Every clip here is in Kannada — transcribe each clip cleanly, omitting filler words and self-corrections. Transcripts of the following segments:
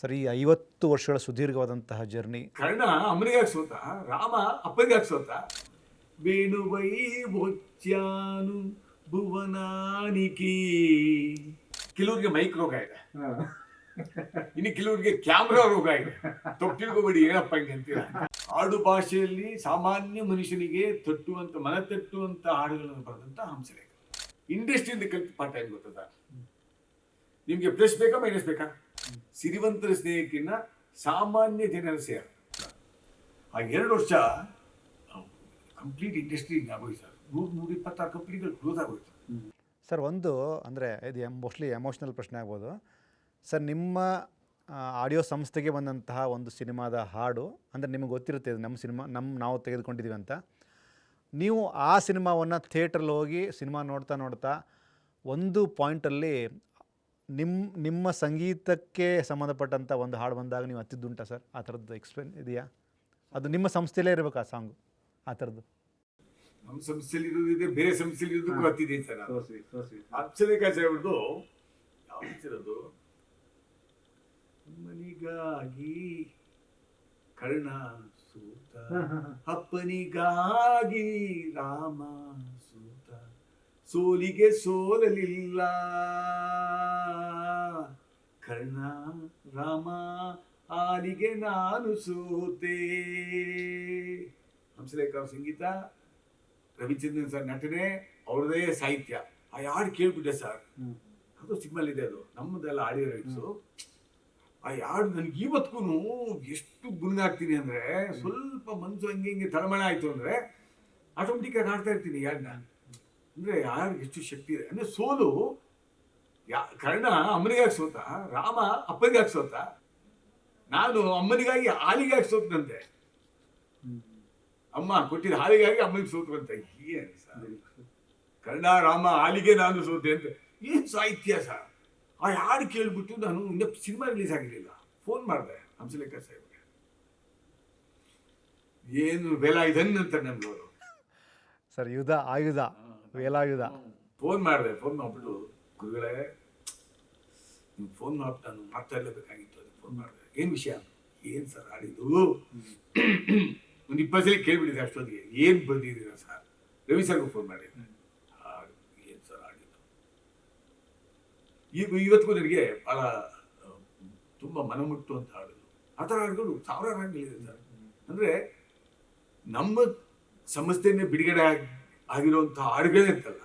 ಸರ್, ಈ 50 ವರ್ಷಗಳ ಸುದೀರ್ಘವಾದಂತಹ ಜರ್ನಿ. ಕರ್ಣ ಅಮ್ಮನಿಗಾಗಿ ಸೋತ, ರಾಮ ಅಪ್ಪನಿಗಾಗಿ ಸೋತ. ವೇಣುವೈ ಬೊಚ್ಚಾನು ಭುವನಾನಿಕಿ. ಕೆಲವ್ರಿಗೆ ಮೈಕ್ ರೋಗ ಇದೆ, ಇನ್ನು ಕೆಲವ್ರಿಗೆ ಕ್ಯಾಮ್ರಾ ರೋಗ ಇದೆ. ತಿಳ್ಕೊಬೇಡಿ ಏನಪ್ಪ ಹಿಂಗೆ ಅಂತೀರ. ಆಡು ಭಾಷೆಯಲ್ಲಿ ಸಾಮಾನ್ಯ ಮನುಷ್ಯನಿಗೆ ತಟ್ಟುವಂತ ಮನ ತಟ್ಟುವಂತ ಹಾಡುಗಳನ್ನು ಬರೆದಂತ ಹಂಸಲೇಖ. ಇಂಡಸ್ಟ್ರಿಯಿಂದ ಕಲಿತ ಪಾಠ ಏನ್ ಗೊತ್ತದ ನಿಮ್ಗೆ? ಪ್ಲಸ್ ಬೇಕಾ ಮೈನಸ್ ಬೇಕಾ? ಸಿರಿವಂತರ ಸ್ನೇಹಕ್ಕಿನ್ನ ಸಾಮಾನ್ಯ ಜನರ ಸೇರ. ಆ 2 ವರ್ಷ ಕಂಪ್ಲೀಟ್ ಇಂಡಸ್ಟ್ರಿ ಆಗೋಯ್ತು ಸರ್. 126 ಕಂಪ್ನಿಗಳು ಕ್ಲೋಸ್ ಆಗೋಯ್ತು ಸರ್. ಒಂದು ಅಂದರೆ ಇದು ಮೋಸ್ಟ್ಲಿ ಎಮೋಷ್ನಲ್ ಪ್ರಶ್ನೆ ಆಗ್ಬೋದು ಸರ್. ನಿಮ್ಮ ಆಡಿಯೋ ಸಂಸ್ಥೆಗೆ ಬಂದಂತಹ ಒಂದು ಸಿನಿಮಾದ ಹಾಡು ಅಂದರೆ ನಿಮಗೆ ಗೊತ್ತಿರುತ್ತೆ, ಇದು ನಮ್ಮ ಸಿನಿಮಾ, ನಾವು ತೆಗೆದುಕೊಂಡಿದ್ದೀವಿ ಅಂತ. ನೀವು ಆ ಸಿನಿಮಾವನ್ನು ಥಿಯೇಟ್ರಲ್ಲಿ ಹೋಗಿ ಸಿನಿಮಾ ನೋಡ್ತಾ ಒಂದು ಪಾಯಿಂಟಲ್ಲಿ ನಿಮ್ಮ ಸಂಗೀತಕ್ಕೆ ಸಂಬಂಧಪಟ್ಟಂಥ ಒಂದು ಹಾಡು ಬಂದಾಗ ನೀವು ಹತ್ತಿದ್ದುಂಟಾ ಸರ್? ಆ ಥರದ್ದು ಎಕ್ಸ್ಪೀರಿಯನ್ಸ್ ಇದೆಯಾ? ಅದು ನಿಮ್ಮ ಸಂಸ್ಥೆಯಲ್ಲೇ ಇರಬೇಕು ಆ ಸಾಂಗು, ಆ ಥರದ್ದು? ನಮ್ಮ ಸಂಸ್ಥೆಯಲ್ಲಿ ಇರೋದಿದೆ, ಬೇರೆ ಸಂಸ್ಥೆಯಲ್ಲಿ ಇರೋದಕ್ಕೂ ಹತ್ತಿದೆ ಸರ್. ಹಂಸಲೇಖಾಚಾರ್ಯ ಅವ್ರದ್ದು ಯಾವ್ದು ಅಮ್ಮನಿಗಾಗಿ ಕರ್ಣ ಸೂತ, ಅಪ್ಪನಿಗಾಗಿ ರಾಮ ಸೂತ, ಸೋಲಿಗೆ ಸೋಲಲಿಲ್ಲ ಕರ್ಣ ರಾಮ, ಆಲಿಗೆ ನಾನು ಸೋತೆ. ಹಂಸಲೇಖ ಅವ್ರ ಸಂಗೀತ, ರವಿಚಂದ್ರನ್ ಸರ್ ನಟನೆ, ಅವ್ರದೇ ಸಾಹಿತ್ಯ. ಆ ಹಾಡು ಕೇಳ್ಬಿಟ್ಟೆ ಸರ್. ಅದು ಸಿನಿಮಾಲಿದೆ, ಅದು ನಮ್ಮದೆಲ್ಲ ಆಡಿಯೋ ರೈಟ್ಸು. ಆ ಹಾಡು ನನಗೆ ಇವತ್ತಿಗೂ ಎಷ್ಟು ಗುಣಗಾಗ್ತೀನಿ ಅಂದರೆ, ಸ್ವಲ್ಪ ಮನಸ್ಸು ಹಂಗೆ ತಳಮಳ ಆಯಿತು ಅಂದರೆ ಆಟೋಮೆಟಿಕ್ಕಾಗಿ ಆಡ್ತಾ ಇರ್ತೀನಿ ಯಾರನ್ನ. ಅಂದರೆ ಯಾರು ಎಷ್ಟು ಶಕ್ತಿ ಇದೆ ಅಂದರೆ, ಸೋಲು ಕರ್ಣ ಅಮ್ಮನಿಗಾಗಿ ಸೋತ, ರಾಮ ಅಪ್ಪನಿಗಾಗಿ ಸೋತ, ನಾನು ಅಮ್ಮನಿಗಾಗಿ ಹಾಲಿಗಾಗಿ ಸೋತನಂತೆ. ಅಮ್ಮ ಕೊಟ್ಟಿದ್ದ ಹಾಲಿಗಾಗಿ ಅಮ್ಮನಿಗೆ ಸೋತಂತೆ. ಏನು ಸರ್, ಕರ್ಣ ರಾಮ ಹಾಲಿಗೆ ನಾನು ಸೋತೆ ಅಂತ ಏನು ಸಾಹಿತ್ಯ ಸರ್. ಆ ಹಾಡು ಕೇಳ್ಬಿಟ್ಟು ನಾನು ಇನ್ನೂ ಸಿನಿಮಾ ರಿಲೀಸ್ ಆಗಿರಲಿಲ್ಲ, ಫೋನ್ ಮಾಡಿದೆ ಹಂಸಲೇಖ ಸಾಹೇಬ್ಗೆ. ಏನು ವೇಲಾಯುಧನ್ ಅಂತ ನಮ್ಗವರು ಸರ್, ಯುಧ ಆಯುಧ, ವೇಲಾಯುಧ. ಫೋನ್ ಮಾಡಿದೆ, ಫೋನ್ ಮಾಡ್ಬಿಟ್ಟು, ಗುರುಗಳೇ ನೀವು ಫೋನ್ ಮಾಡ್ಬಿಟ್ಟು ನಾನು ಮಾತಾಡಲೇಬೇಕಾಗಿತ್ತು, ಅದಕ್ಕೆ ಫೋನ್ ಮಾಡಿದೆ. ಏನು ವಿಷಯ? ಏನು ಸರ್ ಆಡಿದ್ದು? ಒಂದು 20 ಸಲ ಕೇಳ್ಬಿಟ್ಟಿದೆ ಅಷ್ಟೊತ್ತಿಗೆ. ಏನು ಬಂದಿದ್ದೀರಾ ಸರ್? ರವಿ ಸರ್ಗೂ ಫೋನ್ ಮಾಡಿದ್ದೆ. ಏನು ಸರ್ ಆಡಿದ್ದು? ಇವತ್ತಿಗೂ ನನಗೆ ಭಾಳ ತುಂಬ ಮನಮುಟ್ಟುವಂಥ ಹಾಡುಗಳು. ಆ ಥರ ಹಾಡುಗಳು ಸಾವಿರಾರು ಹಾಡುಗಳಿದೆ ಸರ್. ಅಂದರೆ ನಮ್ಮ ಸಂಸ್ಥೆಯನ್ನೇ ಬಿಡುಗಡೆ ಆಗಿರುವಂಥ ಹಾಡುಗಳೇ ಅಂತಲ್ಲ,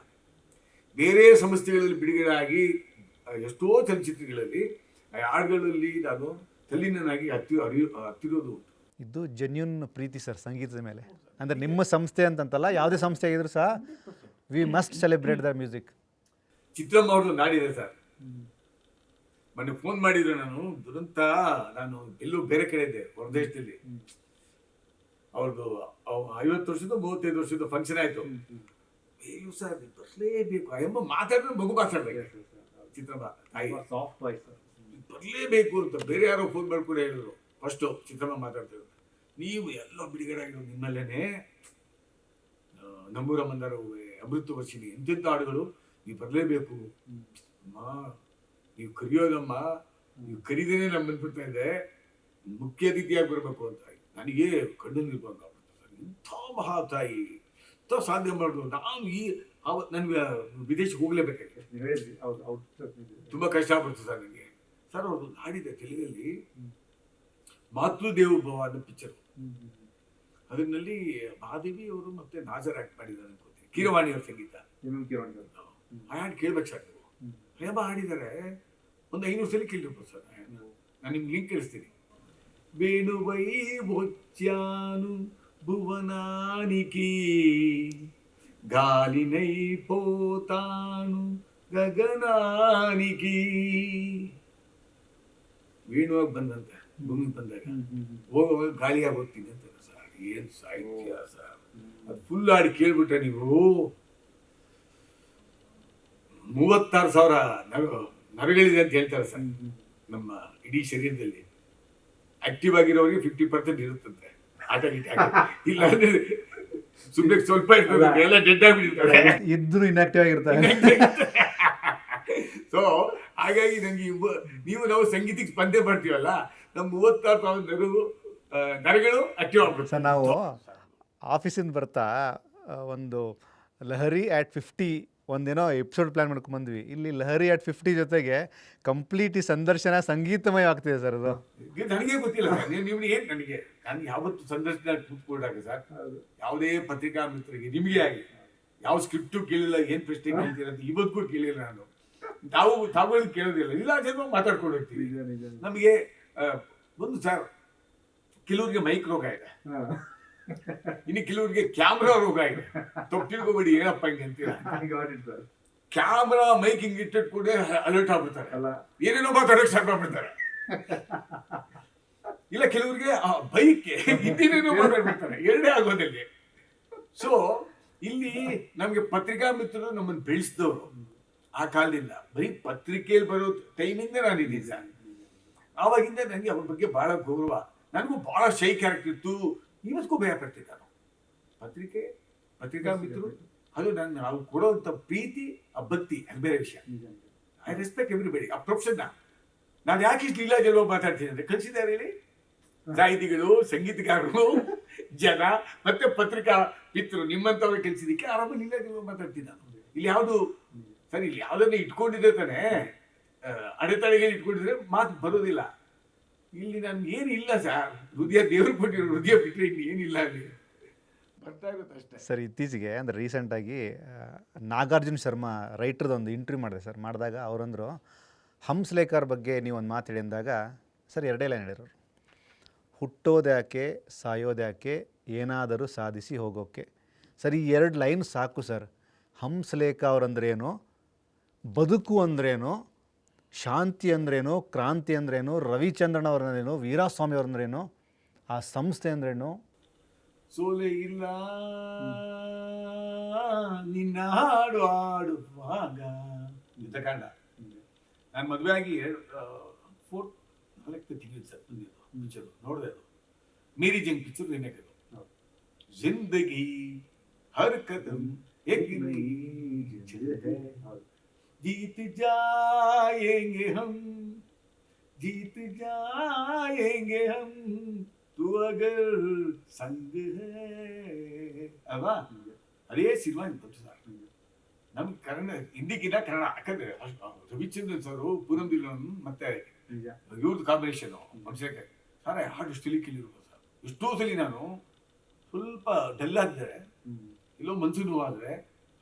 ಬೇರೆ ಸಂಸ್ಥೆಗಳಲ್ಲಿ ಬಿಡುಗಡೆ ಆಗಿ ಎಷ್ಟೋ ಚಲನಚಿತ್ರಗಳಲ್ಲಿ ಆ ಹಾಡುಗಳಲ್ಲಿ ನಾನು ತಲ್ಲೀನನಾಗಿ ಹತ್ತಿರೋದು ಉಂಟು. ಇದು ಜೆನ್ಯೂನ್ ಪ್ರೀತಿ ಸರ್ ಸಂಗೀತದ ಮೇಲೆ. ಅಂದರೆ ನಿಮ್ಮ ಸಂಸ್ಥೆ ಅಂತಂತಲ್ಲ, ಯಾವುದೇ ಸಂಸ್ಥೆ ಆಗಿದ್ರು ಸಹ we must celebrate the music. ಚಿತ್ರಮ್ಮ ಅವ್ರದ್ದು ನಾಡಿದೆ ಸರ್. ಮೊನ್ನೆ ಫೋನ್ ಮಾಡಿದ್ರು, ನಾನು ಎಲ್ಲೂ ಬೇರೆ ಕಡೆ ಇದ್ದೆ, ಹೊರದೇಶದಲ್ಲಿ. ಅವ್ರದ್ದು 50 ವರ್ಷದ 35 ವರ್ಷದ ಫಂಕ್ಷನ್ ಆಯ್ತು. ಏನು ಸರ್ ಬರಲೇಬೇಕು, ಎಂಬ ಮಾತಾಡಿದ್ರೆ ಮಗು ಮಾತಾಡ್ಬೇಕು. ಚಿತ್ರಮ್ಮ ತಾಯಿ ಬರಲೇಬೇಕು ಅಂತ ಬೇರೆ ಯಾರೋ ಫೋನ್ ಮಾಡ್ಕೊಂಡು ಹೇಳಿದ್ರು. ಫಸ್ಟು ಚಿತ್ರಮ್ಮ ಮಾತಾಡ್ತಿದ್ರು, ನೀವು ಎಲ್ಲ ಬಿಡುಗಡೆ ಆಗಿರೋದು ನಿಮ್ಮಲ್ಲೇನೆ, ನಮ್ಮೂರ ಮಂದಾರ ಹೂವೆ, ಅಮೃತ ವರ್ಷಿಣಿ, ಎಂತೆಂಥ ಹಾಡುಗಳು, ನೀವು ಬರಲೇಬೇಕು ಅಮ್ಮ, ನೀವು ಕರೆಯೋದಮ್ಮ, ನೀವು ಕರೀದೇನೆ ನಮ್ಗೆ ಬಂದ್ಬಿಡ್ತಾ ಇದೆ, ಮುಖ್ಯ ಅತಿಥಿಯಾಗಿ ಬರಬೇಕು ಅಂತ. ನನಗೆ ಕಣ್ಣು ನಿಲ್ಬೇಕು. ಇಂಥ ಮಹಾತಾಯಿ ಇಂಥ ಸಾಧ್ಯ ಮಾಡಿದ್ರು. ನಾನು ನನಗೆ ವಿದೇಶಕ್ಕೆ ಹೋಗ್ಲೇಬೇಕಾಗಿದೆ, ತುಂಬ ಕಷ್ಟ ಆಗ್ಬಿಡ್ತು ಸರ್ ನನಗೆ. ಸರ್ ಅವ್ರದ್ದು ನಾಡಿದೆ ತೆಲುಗಲ್ಲಿ, ಮಾತೃದೇವೋ ಭವ ಅನ್ನೋ ಪಿಕ್ಚರ್. ಅದರಲ್ಲಿ ಮಹಾದೇವಿ ಅವರು ಮತ್ತೆ ನಾಜರ್ ಆಕ್ಟ್ ಮಾಡಿದ್ದಾರೆ ಅನ್ಕೋತೀನಿ. ಕೀರವಾಣಿ ಅವ್ರ ಸಂಗೀತ. ಆ ಹಾಡು ಕೇಳ್ಬೇಕು ಸರ್ ನೀವು. ಹೇಮ ಹಾಡಿದ್ದಾರೆ, ಒಂದು 500 ಸಲ ಕೇಳಿರ್ಬೋದು ಸರ್. ನಾನು ನಿಮ್ಗೆ ಲಿಂಕ್ ಕಳಿಸ್ತೀನಿ. ವೇಣುವೈ ಬೊಚ್ಚಾನು ಭುವನಾನಿಕಿ, ಗಾಲಿನೈ ಪೋತಾನು ಗಗನಾನಿಕಿ. ವೇಣುವಾಗಿ ಬಂದಂತೆ ಭೂಮಿಗೆ ಬಂದಾಗ ಹೋಗುವಾಗ ಗಾಳಿಯಾಗಿ ಹೋಗ್ತೀನಿ ಅಂತ ಸರ್. ಏನು ಸಾಹಿತ್ಯ ಸರ್. ಅದು ಫುಲ್ ಹಾಡಿ ಕೇಳ್ಬಿಟ್ರೆ ನೀವು 36,000 ನರಗಳಿದೆ ಅಂತ ಹೇಳ್ತಾರೆ ಸರ್ ನಮ್ಮ ಇಡೀ ಶರೀರದಲ್ಲಿ. ಆಕ್ಟಿವ್ ಆಗಿರೋರಿಗೆ 50% ಇರುತ್ತಂತೆ. ಆಟ ಗೀಟ ಇಲ್ಲ ಅಂದ್ರೆ ಸುಮ್ಮನೆ ಸ್ವಲ್ಪ ಇರ್ತದೆ, ಎಲ್ಲ ಡೆಡ್ ಆಗಿಬಿಟ್ಟಿರ್ತಾರೆ, ಇದ್ರು ಇನ್ಆಕ್ಟಿವ್ ಆಗಿರ್ತಾರೆ. ಸೊ ಹಾಗಾಗಿ ನನಗೆ ನಾವು ಸಂಗೀತಕ್ಕೆ ಸ್ಪಂದೆ ಮಾಡ್ತೀವಲ್ಲ, ನಮ್ಮ 36,000 ನರಗಳು ಆಕ್ಟಿವ್ ಆಗ್ಬಿಡ್ತು. ಸರ್ ನಾವು ಆಫೀಸಿಂದ ಬರ್ತಾ ಒಂದು ಲಹರಿ ಆ್ಯಟ್ 50 ಒಂದೇನೋ ಎಪಿಸೋಡ್ ಪ್ಲ್ಯಾನ್ ಮಾಡ್ಕೊಂಡ್ಬಂದ್ವಿ. ಇಲ್ಲಿ ಲಹರಿ ಆ್ಯಟ್ 50 ಜೊತೆಗೆ ಕಂಪ್ಲೀಟ್ ಈ ಸಂದರ್ಶನ ಸಂಗೀತಮಯ ಆಗ್ತಿದೆ ಸರ್ ಅದು. ನನಗೆ ಗೊತ್ತಿಲ್ಲ ಸರ್, ನಿಮ್ಗೆ ಏನು, ನಾನು ಯಾವತ್ತು ಸಂದರ್ಶನ ಕೂತ್ಕೊಂಡಾಗ ಸರ್, ಯಾವುದೇ ಪತ್ರಿಕಾ ಮಿತ್ರರಿಗೆ ನಿಮಗೆ ಆಗಿ ಯಾವ ಸ್ಕ್ರಿಪ್ಟು ಕೇಳಿಲ್ಲ, ಏನು ಪ್ರಶ್ನೆ ಕೇಳ್ತೀರ ಅಂತ ಇವತ್ತಿಗೂ ಕೇಳಿಲ್ಲ ನಾನು. ತಾವುಗಳು ಕೇಳೋದಿಲ್ಲ, ಇಲ್ಲ ಜನ ಮಾತಾಡ್ಕೊಂಡು ಹೋಗ್ತೀವಿ. ನಮಗೆ ಒಂದು ಸರ್, ಕೆಲವ್ರಿಗೆ ಮೈಕ್ ರೋಗ ಇದೆ, ಇನ್ನು ಕೆಲವ್ರಿಗೆ ಕ್ಯಾಮ್ರಾ ರೋಗ ಇದೆ. ತಪ್ಪು ತಿಳ್ಕೊಬೇಡಿ, ಏನಪ್ಪ ಹಿಂಗೆ ಅಂತೀರಾ. ಕ್ಯಾಮ್ರಾ ಮೈಕ್ ಹಿಂಗೆ ಇಟ್ಟಿಟ್ಟು ಕೂಡ ಅಲರ್ಟ್ ಆಗ್ಬಿಡ್ತಾರೆ, ಏನೇನೋ ಮಾತಾಡೋಕೆ ಸ್ಟಾರ್ಟ್ ಮಾಡ್ಬಿಡ್ತಾರೆ. ಇಲ್ಲ ಕೆಲವ್ರಿಗೆ ಬೈಕ್ಗೆ ಇನ್ನೇನೇನೋ ಮಾತಾಡ್ಬಿಡ್ತಾರೆ, ಎರಡೇ ಆಗೋದಲ್ಲಿ. ಸೊ ಇಲ್ಲಿ ನಮಗೆ ಪತ್ರಿಕಾ ಮಿತ್ರರು ನಮ್ಮನ್ನು ಬೆಳೆಸಿದವರು ಆ ಕಾಲದಿಂದ. ಬರೀ ಪತ್ರಿಕೆಯಲ್ಲಿ ಬರೋ ಟೈಮಿಂದ ನಾನು ಇದ್ದೀನಿ ಸರ್. ಆವಾಗಿಂದ ನನಗೆ ಅವ್ರ ಬಗ್ಗೆ ಬಹಳ ಗೌರವ. ನನಗೂ ಬಹಳ ಶೈ ಕ್ಯಾರೆಕ್ಟರ್ ಇತ್ತು, ಇವತ್ತಿಗೂ ಭಯ ಪಡ್ತೀನಿ ನಾನು. ಪತ್ರಿಕಾ ಮಿತ್ರರು ಅದು ನಾವು ಕೊಡೋಂಥ ಪ್ರೀತಿ, ಆ ಭಕ್ತಿ, ಅದು ಬೇರೆ ವಿಷಯ. I respect everybody. ಆ ಪ್ರೊಫೆಷನ್ ನಾನು ಯಾಕೆ ಇಷ್ಟು ಇಲ್ಲ ಜಲ್ವ ಮಾತಾಡ್ತೀನಿ ಅಂದರೆ, ಕಲಿಸಿದ್ದಾರೆ ಹೇಳಿ, ಸಾಹಿತಿಗಳು, ಸಂಗೀತಗಾರರು, ಜನ ಮತ್ತೆ ಪತ್ರಿಕಾ ಮಿತ್ರರು ನಿಮ್ಮಂಥವ್ರು ಕಲಿಸಿದಕ್ಕೆ ಆರಾಮಾಗಿ ಇಲ್ಲ ಜಲ್ವ ಮಾತಾಡ್ತೀನಿ ನಾನು. ಇಲ್ಲಿ ಯಾವುದು ಸರ್, ಇಲ್ಲಿ ಯಾವುದನ್ನ ಇಟ್ಕೊಂಡಿದ್ದೆ ತಾನೆ, ಅಡೆತಡೆಗೆ ಇಟ್ಕೊಂಡಿದ್ರೆ ಮಾತು ಬರೋದಿಲ್ಲ. ಇಲ್ಲಿ ನನ್ಗೆ ಏನಿಲ್ಲ ಸರ್, ಹೃದಯ ದೇವರು ಕೊಟ್ಟಿರೋ ಹೃದಯ ಬಿಟ್ಟರೆ ಇಲ್ಲಿ ಏನಿಲ್ಲ, ಅಲ್ಲಿ ಬರ್ತಾ ಇರುತ್ತೆ ಅಷ್ಟೇ. ಸರ್ ಇತ್ತೀಚೆಗೆ ಅಂದರೆ ರೀಸೆಂಟಾಗಿ ನಾಗಾರ್ಜುನ ಶರ್ಮಾ ರೈಟ್ರದೊಂದು ಇಂಟರ್ವ್ಯೂ ಮಾಡಿದೆ ಸರ್. ಮಾಡಿದಾಗ ಅವರಂದರು, ಹಂಸಲೇಖರ್ ಬಗ್ಗೆ ನೀವು ಒಂದು ಮಾತು ಹೇಳಿದಾಗ ಸರ್ ಎರಡೇ ಲೈನ್ ಹೇಳಿರೋರು, ಹುಟ್ಟೋದ್ಯಾಕೆ ಸಾಯೋದ್ಯಾಕೆ ಏನಾದರೂ ಸಾಧಿಸಿ ಹೋಗೋಕ್ಕೆ. ಸರ್ ಈ 2 ಲೈನ್ ಸಾಕು ಸರ್. ಹಂಸಲೇಖ ಅವರಂದ್ರೇನು, ಬದುಕು ಅಂದ್ರೇನು, ಶಾಂತಿ ಅಂದ್ರೇನು, ಕ್ರಾಂತಿ ಅಂದ್ರೇನು, ರವಿಚಂದ್ರನ್ ಅವ್ರಂದ್ರೇನು, ವೀರಾಸ್ವಾಮಿ ಅವ್ರಂದ್ರೇನು, ಆ ಸಂಸ್ಥೆ ಅಂದ್ರೇನು. ಸೋಲೆ ಇಲ್ಲ ನಿನ್ನ ಹಾಡು ಆಡುವಾಗ ಯುದ್ಧಕಾಂಡ. ನಾನು ಮದುವೆ ಆಗಿ 4 ತಿಂಗಳು ಸರ್ ಬಂದಿದ್ದು ಪಿಕ್ಚರ್ ನೋಡಿದೆ. ಅದು ಮೇರಿ ಜಂಗ್ ಪಿಕ್ಚರ್ ರಿಮೇಕ್. ಅದು ಜಿಂದಗಿ ಹರ್ ಕದಮ್ एक नई जगह है, जीत जाएंगे हम, जीत जाएंगे हम, तू अगर संग है ಅಲ್ವಾ. ಅದೇ ಸಿನಿಮಾ ಬಂತು ಸರ್. ನಮ್ಗೆ ಕನ್ನಡ ಹಿಂದಿಗಿಂತ ಕನ್ನಡ, ಯಾಕಂದ್ರೆ ರವಿಚಂದ್ರನ್ ಸರ್, ಪೂನಂ ದಿಲೋನ್ ಮತ್ತೆ ಇವ್ರದ್ದು ಕಾಂಬಿನೇಷನ್ ಮನುಷ್ಯಕ್ಕೆ ಸರ್ ಹಾಡು ಸ್ಟಿಲಿ ಕೇಳಿರ್ಬೋದು ಸರ್. ಎಷ್ಟೋ ಸಲ ನಾನು ಸ್ವಲ್ಪ ಡಲ್ ಆಗಿದ್ರೆ, ಎಲ್ಲೋ ಮನ್ಸು ನೋವಾದ್ರೆ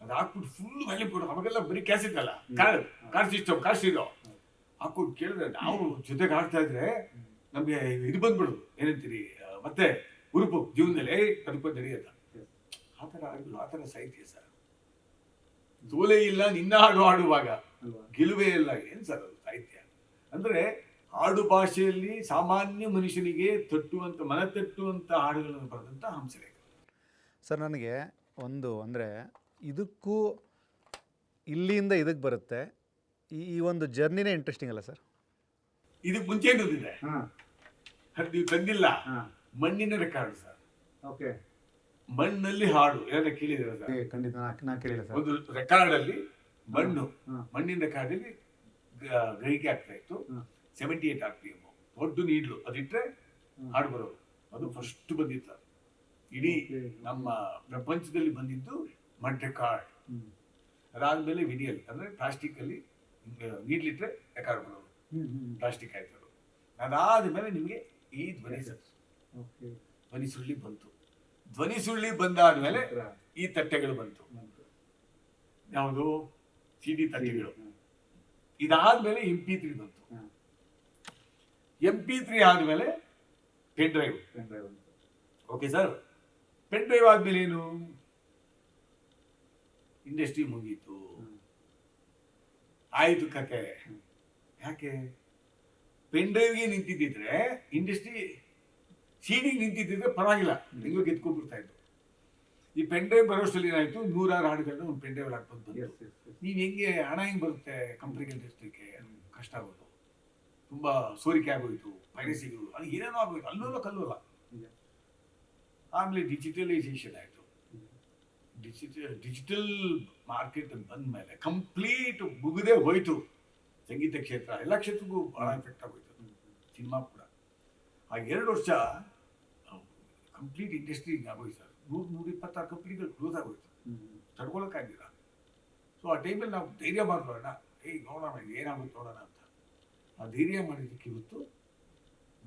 ಅದು ಹಾಕ್ಬಿಟ್ಟು ಫುಲ್ ವ್ಯಾಲ್ಯೂಮ್ ಕೊಡು. ಅವಾಗೆಲ್ಲ ಬರೀ ಕ್ಯಾಸೆಟ್ ಅಲ್ಲ, ಕಾರ್ ಸಿಸ್ಟಮ್, ಕಾರ್ ಸ್ಟೀರಿಯೋ ಹಾಕೊಂಡು ಕೇಳಿದ್ರೆ ನಾವು ಜೊತೆಗೆ ಆಡ್ತಾ ಇದ್ರೆ ನಮ್ಗೆ ಇದು ಬಂದ್ಬಿಡೋದು, ಏನಂತೀರಿ ಮತ್ತೆ ಉರುಪು ಜೀವನದಲ್ಲಿ ಬದುಕೋದರಿ ಅಂತ. ಆ ಥರ ಹಾಡುಗಳು, ಆ ಥರ ಸಾಹಿತ್ಯ ಸರ್. ಸೋಲೆ ಇಲ್ಲ ನಿನ್ನ ಹಾಡು ಆಡುವಾಗ ಗೆಲುವೇ ಇಲ್ಲ, ಏನು ಸರ್ ಅದು ಸಾಹಿತ್ಯ ಅಂದರೆ. ಹಾಡು ಭಾಷೆಯಲ್ಲಿ ಸಾಮಾನ್ಯ ಮನುಷ್ಯನಿಗೆ ತಟ್ಟುವಂಥ, ಮನ ತಟ್ಟುವಂಥ ಹಾಡುಗಳನ್ನು ಬರೆದಂಥ ಹಂಸಲೇಖ ಸರ್. ನನಗೆ ಒಂದು ಅಂದರೆ ಇದಕ್ಕೂ ಇಲ್ಲಿಂದ ಇದಕ್ಕೆ ಬರುತ್ತೆ, ಈ ಒಂದು ಜರ್ನಿನೇ ಇಂಟ್ರೆಸ್ಟಿಂಗ್ ಅಲ್ಲ ಸರ್? ಇದಕ್ಕೆ ಮುಂಚೆ ಏನಿದೆ ನೀವು ತಂದಿಲ್ಲ, ಮಣ್ಣಿನ ರೆಕಾರ್ಡ್ ಸರ್. ಓಕೆ, ಮಣ್ಣಲ್ಲಿ ಹಾಡು ಏನಾರ ಕೇಳಿದ್ರೆ ಸರ್? ಖಂಡಿತ ನಾ ಕೇಳಿಲ್ಲ ಸರ್. ಒಂದು ರೆಕಾರ್ಡ್ ಅಲ್ಲಿ ಮಣ್ಣಿನ ರೆಕಾರ್ಡ್ ಅಲ್ಲಿ ಗ್ರಹಿಕೆ ಆಗ್ತಾ ಇತ್ತು 78 RPM, ದೊಡ್ಡ ನೀಡ್ಲು ಅದಿಟ್ರೆ ಹಾಡು ಬರೋದು. ಅದು ಫಸ್ಟ್ ಬಂದಿತ್ತು ಇಡೀ ನಮ್ಮ ಪ್ರಪಂಚದಲ್ಲಿ ಬಂದಿದ್ದು ಮಡ್ ರೆಕಾರ್ಡ್. ಅದಾದ್ಮೇಲೆ ವಿಡಿಯಲ್ ಅಂದ್ರೆ ಪ್ಲಾಸ್ಟಿಕ್ ಅಲ್ಲಿ ನೀಡ್ಲಿಟ್ರೆ ರೆಕಾರ್ಡ್ ಬರೋದು, ಪ್ಲಾಸ್ಟಿಕ್ ಆಯ್ತು. ಅದಾದ್ಮೇಲೆ ನಿಮಗೆ ಈ ಧ್ವನಿ ಸುಳ್ಳಿ ಬಂತು. ಧ್ವನಿ ಸುಳ್ಳಿ ಬಂದಾದ್ಮೇಲೆ ಈ ತಟ್ಟೆಗಳು ಬಂತು, ಯಾವುದು CD ತಟ್ಟೆಗಳು. ಇದಾದ್ಮೇಲೆ MP3 ಬಂತು. MP3 ಆದ್ಮೇಲೆ pen drive. Okay sir, pen drive ಆದ್ಮೇಲೆ ಏನು, ಇಂಡಸ್ಟ್ರಿ ಮುಗೀತು, ಆಯ್ತು ಕತೆ. ಯಾಕೆ ಪೆನ್ ಡ್ರೈವ್ಗೆ ನಿಂತಿದ್ದಿದ್ರೆ ಇಂಡಸ್ಟ್ರಿ, CD ನಿಂತಿದ್ದಿದ್ರೆ ಪರವಾಗಿಲ್ಲ, ನಿಮಗೆ ಗೆದ್ಕೊಂಡ್ಬಿಡ್ತಾ ಇತ್ತು. ಈ ಪೆನ್ ಡ್ರೈವ್ ಬರೋಷ್ಟರಲ್ಲಿ ಏನಾಯ್ತು, 100 ಹಾಡುಗಳನ್ನ ಒಂದು ಪೆನ್ ಡ್ರೈವ್ ಹಾಕ್ಬೋದು ಬಂತು. ನೀವು ಹೆಂಗೆ ಹಣ ಹೆಂಗೆ ಬರುತ್ತೆ ಕಂಪ್ನಿಗೆ ತಿಳಿಸಲಿಕ್ಕೆ ಕಷ್ಟ ಆಗೋದು, ತುಂಬಾ ಸೋರಿಕೆ ಆಗೋಯ್ತು, ಪೈರಸಿಗಳು, ಅದು ಏನೇನೋ ಆಗೋಯ್ತು, ಅಲ್ಲೋಲ್ಲ ಕಲ್ಲೋಲ್ಲ. ಆಮೇಲೆ ಡಿಜಿಟಲೈಸೇಷನ್ ಆಯಿತು. ಡಿಜಿಟಲ್ ಮಾರ್ಕೆಟ್ ಬಂದ ಮೇಲೆ ಕಂಪ್ಲೀಟ್ ಮುಗಿದೇ ಹೋಯ್ತು. ಸಂಗೀತ ಕ್ಷೇತ್ರ ಎಲ್ಲ ಕ್ಷೇತ್ರಕ್ಕೂ ಭಾಳ ಎಫೆಕ್ಟ್ ಆಗೋಯ್ತು ಸಿನಿಮಾ ಕೂಡ. ಆ 2 ವರ್ಷ ಕಂಪ್ಲೀಟ್ ಇಂಡಸ್ಟ್ರಿ ಆಗೋಯ್ತು ಸರ್. 126 ಕಂಪ್ನಿಗಳು ಕ್ಲೋಸ್ ಆಗೋಯ್ತು, ತಡ್ಕೊಳಕ್ಕಾಗಿಲ್ಲ. ಸೊ ಆ ಟೈಮಲ್ಲಿ ನಾವು ಧೈರ್ಯ ಮಾಡೋಣ, ನೋಡೋಣ ಏನಾಗುತ್ತೆ ನೋಡೋಣ ಅಂತ. ಆ ಧೈರ್ಯ ಮಾಡಿದ್ದಕ್ಕೆ ಇವತ್ತು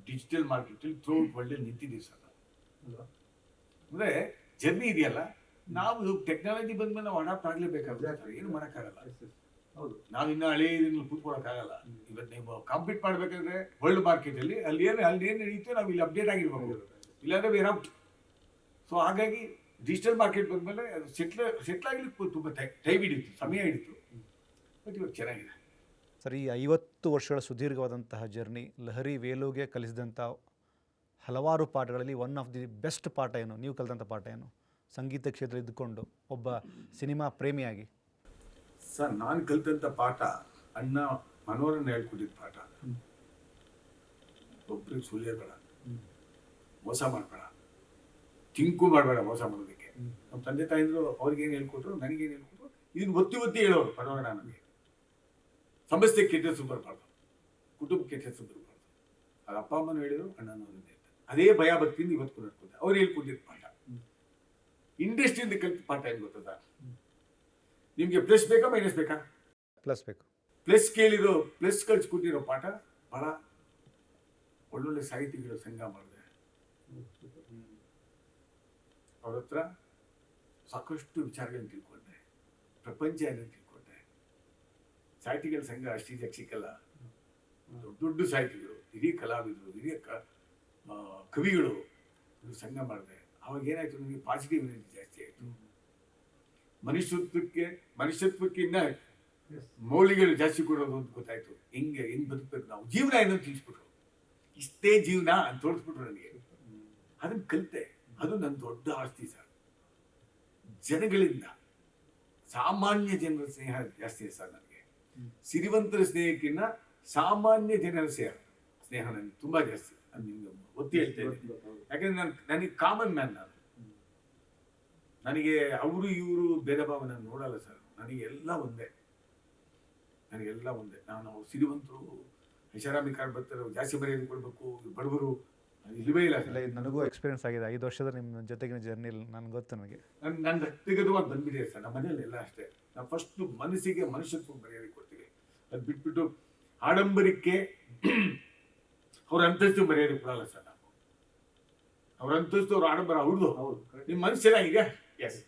ಡಿಜಿಟಲ್ ಮಾರ್ಕೆಟಲ್ಲಿ ಥ್ರೋಟ್ ವರ್ಲ್ಡಲ್ಲಿ ನಿಂತಿದ್ದೀವಿ ಸರ್. ಅಂದರೆ ಜರ್ನಿ ಇದೆಯಲ್ಲ, ನಾವು ಟೆಕ್ನಾಲಜಿ ಬಂದ್ಮೇಲೆ ನಾವು ಅಡಾಪ್ಟ್ ಆಗಲೇಬೇಕಾಗುತ್ತೆ ಸರ್, ಏನು ಮಾಡೋಕ್ಕಾಗಲ್ಲ. ಹೌದು, ನಾವು ಇನ್ನೂ ಹಳೆ ಇದನ್ನು ಕೂತ್ಕೊಳ್ಳೋಕ್ಕಾಗಲ್ಲ. ಇವತ್ತು ನೀವು ಕಾಂಪೀಟ್ ಮಾಡಬೇಕಾದ್ರೆ ವರ್ಲ್ಡ್ ಮಾರ್ಕೆಟಲ್ಲಿ ಅಲ್ಲಿ ಏನು ನಡೀತೋ ನಾವು ಇಲ್ಲಿ ಅಪ್ಡೇಟ್ ಆಗಿರ್ಬೇಕು, ಇಲ್ಲಾಂದ್ರೆ ವೇರ್ ಔಟ್. ಸೊ ಹಾಗಾಗಿ ಡಿಜಿಟಲ್ ಮಾರ್ಕೆಟ್ ಬಂದಮೇಲೆ ಅದು ಸೆಟ್ಲ್ ಆಗಲಿಕ್ಕೆ ತುಂಬ ಟೈಮ್ ಹಿಡಿತು, ಸಮಯ ಹಿಡಿತು. ಬಟ್ ಇವಾಗ ಚೆನ್ನಾಗಿದೆ ಸರ್. ಈ 50 ವರ್ಷಗಳ ಸುದೀರ್ಘವಾದಂತಹ ಜರ್ನಿ ಲಹರಿ ವೇಲುಗೆ ಕಲಿಸಿದಂಥ ಹಲವಾರು ಪಾಠಗಳಲ್ಲಿ ಒನ್ ಆಫ್ ದಿ ಬೆಸ್ಟ್ ಪಾಠ ಏನು, ನೀವು ಕಲಿತಂಥ ಪಾಠ ಏನು ಸಂಗೀತ ಕ್ಷೇತ್ರ ಇದ್ದುಕೊಂಡು ಒಬ್ಬ ಸಿನಿಮಾ ಪ್ರೇಮಿಯಾಗಿ? ಸರ್, ನಾನು ಕಲಿತಂಥ ಪಾಠ ಅಣ್ಣ ಮನೋರನ್ನ ಹೇಳ್ಕೊಟ್ಟಿದ್ದ ಪಾಠ, ಒಬ್ಬರಿಗೆ ಸುಲಿಯಬೇಡ, ಮೋಸ ಮಾಡಬೇಡ, ತಿಂಕು ಮಾಡಬೇಡ ಮೋಸ ಮಾಡೋದಕ್ಕೆ. ನಮ್ಮ ತಂದೆ ತಾಯಿದ್ರು ಅವ್ರಿಗೇನು ಹೇಳ್ಕೊಟ್ರು, ನನಗೇನು ಹೇಳ್ಕೊಟ್ರು, ಇದನ್ನು ಒತ್ತಿ ಹೇಳೋರು ಮನೋರಣ. ನನಗೆ ಸಮಸ್ಯೆ ಕೆಟ್ಟ ಹೆಸರು ಬರಬಾರ್ದು, ಕುಟುಂಬಕ್ಕೆ ಕೆಟ್ಟ ಹೆಸರು ಬರಬಾರ್ದು. ಅದು ಅಪ್ಪ ಅಮ್ಮನೂ ಹೇಳಿದ್ರು, ಅಣ್ಣನವ್ರನ್ನ ಹೇಳ್ತಾರೆ. ಅದೇ ಭಯ ಭಕ್ತಿಯಿಂದ ಇವತ್ತು ನಡ್ಕೊಂಡೆ. ಅವ್ರು ಹೇಳ್ಕೊಟ್ಟಿದ್ದ ಪಾಠ. ಇಂಡಸ್ಟ್ರಿಯಿಂದ ಕಲಿತ ಪಾಠ ಏನು ಗೊತ್ತದ ನಿಮಗೆ? ಪ್ಲಸ್ ಬೇಕಾ ಮೈನಸ್ ಬೇಕಾ? ಪ್ಲಸ್ ಬೇಕು. ಪ್ಲಸ್ ಕೇಳಿರೋ, ಪ್ಲಸ್ ಕಳಿಸ್ಕೊಟ್ಟಿರೋ ಪಾಠ ಬಹಳ ಒಳ್ಳೊಳ್ಳೆ ಸಾಹಿತಿಗಳು ಸಂಘ ಮಾಡಿದೆ. ಅವ್ರ ಹತ್ರ ಸಾಕಷ್ಟು ವಿಚಾರಗಳನ್ನ ತಿಳ್ಕೊಂಡೆ, ಪ್ರಪಂಚ ಏನಂತ ತಿಳ್ಕೊಂಡೆ. ಸಾಹಿತಿಗಳ ಸಂಘ ಅಷ್ಟೀಜ ಸಿಕ್ಕಲ್ಲ. ದೊಡ್ಡ ಸಾಹಿತಿಗಳು, ಹಿರಿಯ ಕಲಾವಿದರು, ಹಿರಿಯ ಕವಿಗಳು ಸಂಘ ಮಾಡಿದೆ. ಅವಾಗ ಏನಾಯ್ತು, ನನಗೆ ಪಾಸಿಟಿವ್ ಎನರ್ಜಿ ಜಾಸ್ತಿ ಆಯಿತು. ಮನುಷ್ಯತ್ವಕ್ಕೆ ಇನ್ನ ಮೌಲ್ಯಗಳು ಜಾಸ್ತಿ ಕೊಡೋದು ಅಂತ ಗೊತ್ತಾಯ್ತು. ಹೆಂಗ್ ಬದುಕಬೇಕು ನಾವು, ಜೀವನ ಏನೋ ತಿಳಿಸ್ಬಿಟ್ರು, ಇಷ್ಟೇ ಜೀವನ ಅಂತ ತೋರಿಸ್ಬಿಟ್ರು ನನಗೆ. ಅದನ್ನ ಕಲಿತೆ. ಅದು ನನ್ನ ದೊಡ್ಡ ಆಸ್ತಿ ಸರ್. ಜನಗಳಿಂದ, ಸಾಮಾನ್ಯ ಜನರ ಸ್ನೇಹ ಜಾಸ್ತಿ ಸರ್ ನನಗೆ. ಸಿರಿವಂತರ ಸ್ನೇಹಕ್ಕಿಂತ ಸಾಮಾನ್ಯ ಜನರ ಸ್ನೇಹ ನನಗೆ ತುಂಬಾ ಜಾಸ್ತಿ. ಅದು ನಿಮ್ಗೆ ಒತ್ತಿ ಹೇಳ್ತಾ ಇದ್ದೀನಿ. ಯಾಕಂದ್ರೆ ನನಗೆ ಕಾಮನ್ ಮ್ಯಾನ್. ನನಗೆ ಅವರು ಇವರು ಭೇದ ಭಾವ ನಾನು ನೋಡಲ್ಲ ಸರ್. ನನಗೆಲ್ಲ ಒಂದೇ. ನಾನು ಸಿರಿವಂತರು, ಐಷಾರಾಮಿ ಕಾರ್ ಬರ್ತಾರೆ, ಜಾಸ್ತಿ ಮರ್ಯಾದೆ ಕೊಡಬೇಕು, ಬಡವರು ಇಲ್ಲವೇ ಇಲ್ಲ. ನನಗೂ ಎಕ್ಸ್ಪೀರಿಯನ್ಸ್ ಆಗಿದೆ 5 ವರ್ಷದ ನಿಮ್ಮ ಜೊತೆಗಿನ ಜರ್ನಿಲಿ. ನನಗೆ ಗೊತ್ತು, ನನಗೆ ನನ್ನ ವ್ಯಕ್ತಿಗತವಾಗಿ ಬಂದ್ಬಿಟ್ಟಿದೆ ಸರ್. ನಮ್ಮ ಮನೇಲಿ ಎಲ್ಲ ಅಷ್ಟೇ. ನಾವು ಫಸ್ಟ್ ಮನಸ್ಸಿಗೆ, ಮನುಷ್ಯತ್ವ ಮರ್ಯಾದೆ ಕೊಡ್ತೀವಿ. ಅದು ಬಿಟ್ಬಿಟ್ಟು ಆಡಂಬರಕ್ಕೆ ಅವ್ರ ಅಂತಸ್ತು ಮರ್ಯಾದೆ ಕೊಡಲ್ಲ ಸರ್. ನಾವು ಅವ್ರ ಅಂತಸ್ತು, ಅವ್ರ ಆಡಂಬರ ಅವ್ರದ್ದು. ನಿಮ್ಮ ಮನಸ್ಸು ಚೆನ್ನಾಗಿದೆ, ಎಸ್,